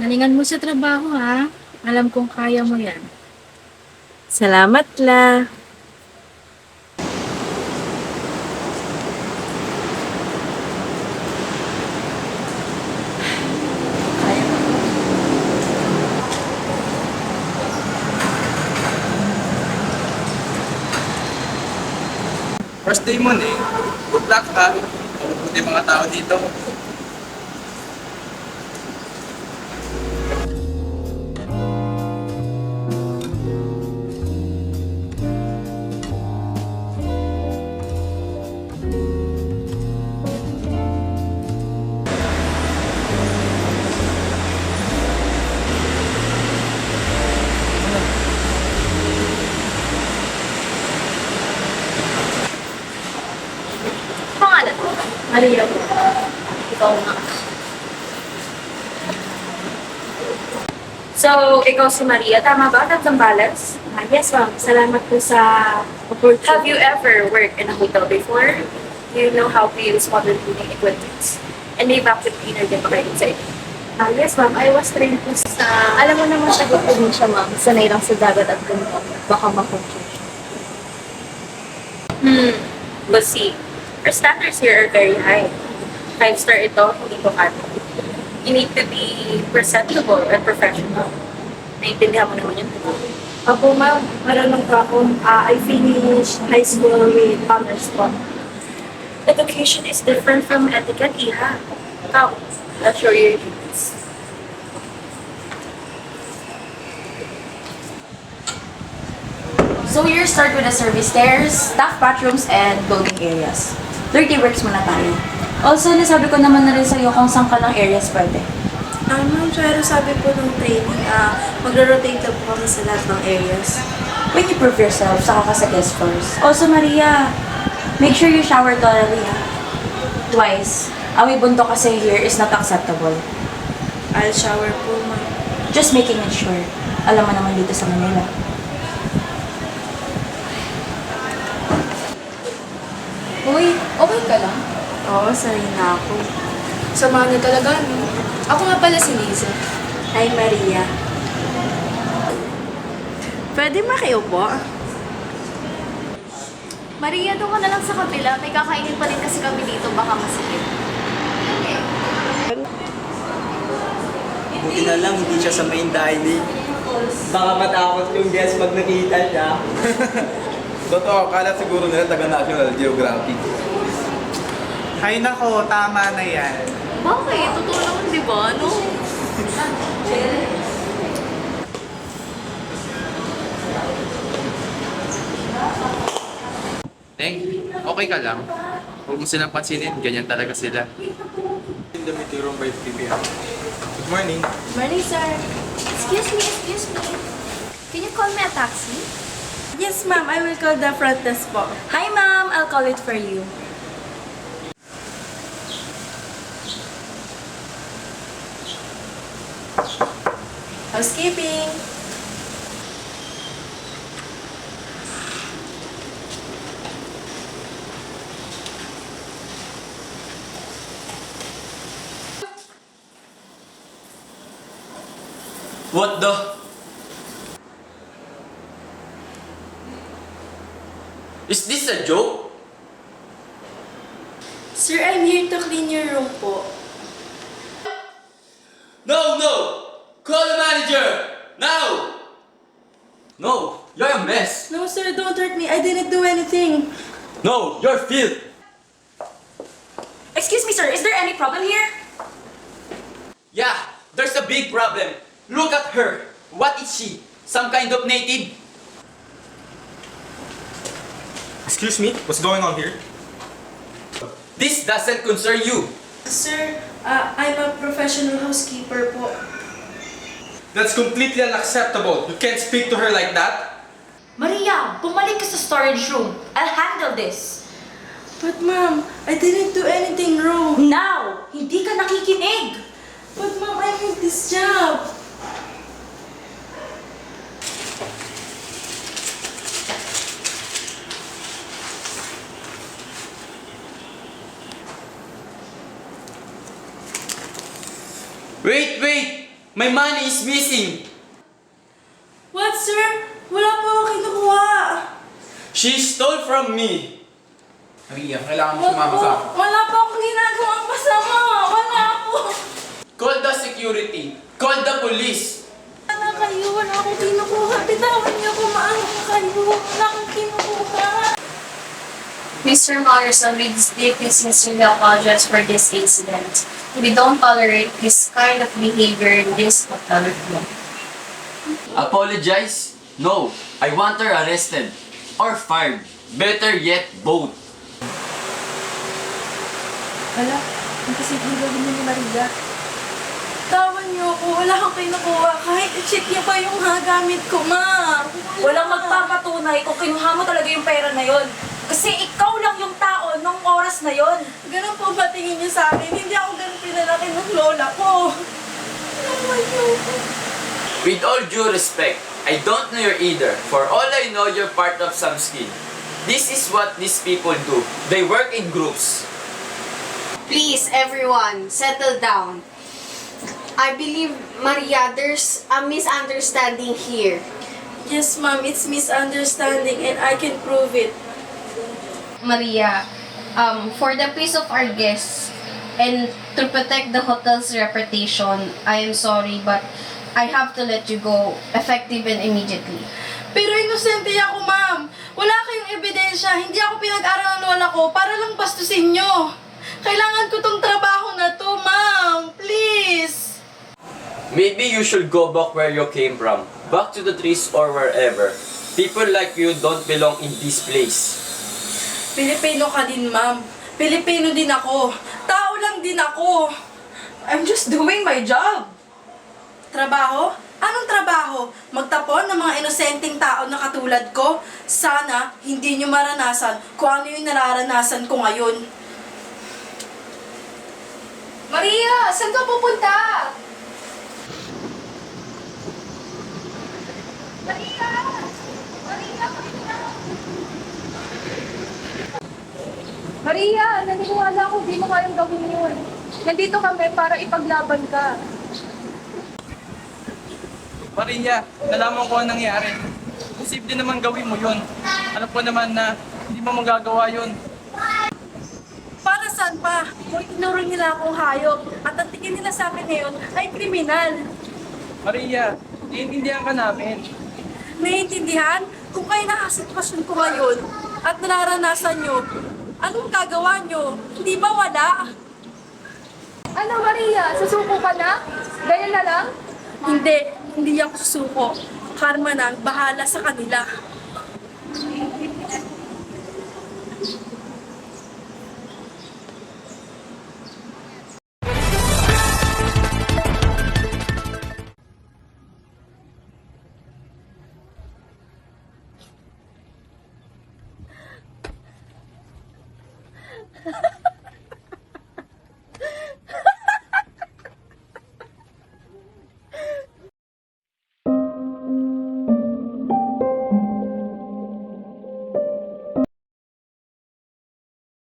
Galingan mo sa trabaho ha. Alam kong kaya mo yan. Salamat la. First day mo eh. Good luck ha. Hindi mga tao dito. Pangalan mo? Maria po. Ikaw nga. So, ikaw si Maria, tama ba? Tatlong balance? Yes ma'am, salamat po sa opportunity. Have you ever worked in a hotel before? Do you know how to use water cleaning equipment? And may vacuum cleaner din ba kayo sa inyo? Yes ma'am, I was trained po sa... Alam mo naman sagot ko din siya ma'am. Sanay lang sa dagat at ganito. Baka makuha. But see, our standards here are very high. 5-star ito, hindi ko kaya. You need to be presentable and professional. Naintindihan mo naman yun. Ako ma'am, marunong po ako. I finished high school with honors po. Education is different from etiquette, Iha. How? I'll show you your duties. So you start with the service stairs, staff bathrooms, and building areas. 30 works muna tayo. Also, nasabi ko naman na rin sa'yo kung saan ka lang areas pwede. Ma'am, pero sabi po ng training, magro-rotate na po kami sa lahat ng areas. When you prove yourself, saka ka sa guest floors. Also, Maria, make sure you shower thoroughly, ha? Twice. Amoy bundok kasi here is not acceptable. I'll shower po ma'am. Just making it sure. Alam mo naman dito sa Manila. Uy, okay ka lang? Oo, sanay na ako. Sama na talaga, no? Ako nga pala si Liza. Hi Maria. Pwede makiupo? Maria, doon ka na lang sa kabila. May kakainin pa rin kasi kami dito. Baka masikip. Buti na lang, hindi siya sa main dining. Baka matakot yung guest pag nakita siya. Totoo, kala siguro nila taga National Geographic. Hay nako, tama na yan. Bakit? Totoo naman, di ba? No? Teng, okay ka lang? Huwag mo silang pansinin, ganyan talaga sila. In the meeting room by 3 p.m. Good morning. Morning, sir. Excuse me. Can you call me a taxi? Yes ma'am, I will call the front desk po. Hi, ma'am. I'll call it for you. Housekeeping. What the? Is this a joke? Sir, I'm here to clean your room po. No, no! Call the manager! Now! No, you're a mess. No sir, don't hurt me. I didn't do anything. No, you're filth. Excuse me, sir. Is there any problem here? Yeah, there's a big problem. Look at her. What is she? Some kind of native? Excuse me, what's going on here? This doesn't concern you. Sir, I'm a professional housekeeper po. That's completely unacceptable. You can't speak to her like that. Maria, bumalik ka sa storage room. I'll handle this. But ma'am, I didn't do anything wrong. Now! Hindi ka nakikinig! But ma'am, I need this job. Wait, wait! My money is missing! What, sir? Wala po ako kinukuha. She stole from me! Maria, kailangan mo sumama sa akin. Wala po akong ginagawang masama. Wala po. Call the security! Call the police! Wala kayo. Wala akong kinukuha. Bitawan niyo po. Maano kayo. Wala akong kinukuha. Mr. Morrison, we deeply sincerely apologize for this incident. We don't tolerate this kind of behavior in this hotel room. Apologize? No, I want her arrested. Or fired. Better yet, both. Wala. Ang kasi ang gawin niyo ni Maria. Tawan niyo ako. Wala akong kinukuha. Kahit i-check niyo pa yung gamit ko, ma'am. Walang magpapatunay kung kinuha mo talaga yung pera na yon. Kasi ikaw lang yung tao nung oras na yon. Ganun po ba tingin niyo sa akin? Hindi ako ganun pinalaki ng lola ko. Naman niyo ako. With all due respect, I don't know you either. For all I know, you're part of some scheme. This is what these people do. They work in groups. Please, everyone, settle down. I believe, Maria, there's a misunderstanding here. Yes, ma'am. It's misunderstanding and I can prove it. Maria, for the peace of our guests and to protect the hotel's reputation, I am sorry, but I have to let you go effective and immediately. Pero inosente ako, ma'am. Wala kayong ebidensya. Hindi ako pinag-aral ng lola ko para lang bastusin nyo. Kailangan ko tong trabaho na to, ma'am. Please. Maybe you should go back where you came from. Back to the trees or wherever. People like you don't belong in this place. Pilipino ka din, ma'am. Pilipino din ako. Tao lang din ako. I'm just doing my job. Trabaho? Anong trabaho? Magtapon ng mga inosenteng tao na katulad ko? Sana hindi nyo maranasan kung ano yung nararanasan ko ngayon. Maria, saan ka pupunta? Maria! Maria, Maria, naniniwala ko di mo kayang gawin yun. Nandito kami para ipaglaban ka. Maria, nalaman ko ang nangyari. Posible naman gawin mo yun. Alam ko naman na hindi mo magagawa yun. Para saan pa? Kung ignoro nila akong hayop at ang tingin nila sa akin ngayon ay kriminal. Maria, iintindihan ka namin. Naiintindihan? Kung kayo nakasitwasyon ko ngayon at nararanasan nyo, anong gagawa nyo? Hindi ba wala? Ano, Maria? Susuko ka na? Ganyan na lang? Hindi ako susuko. Karma na, bahala sa kanila.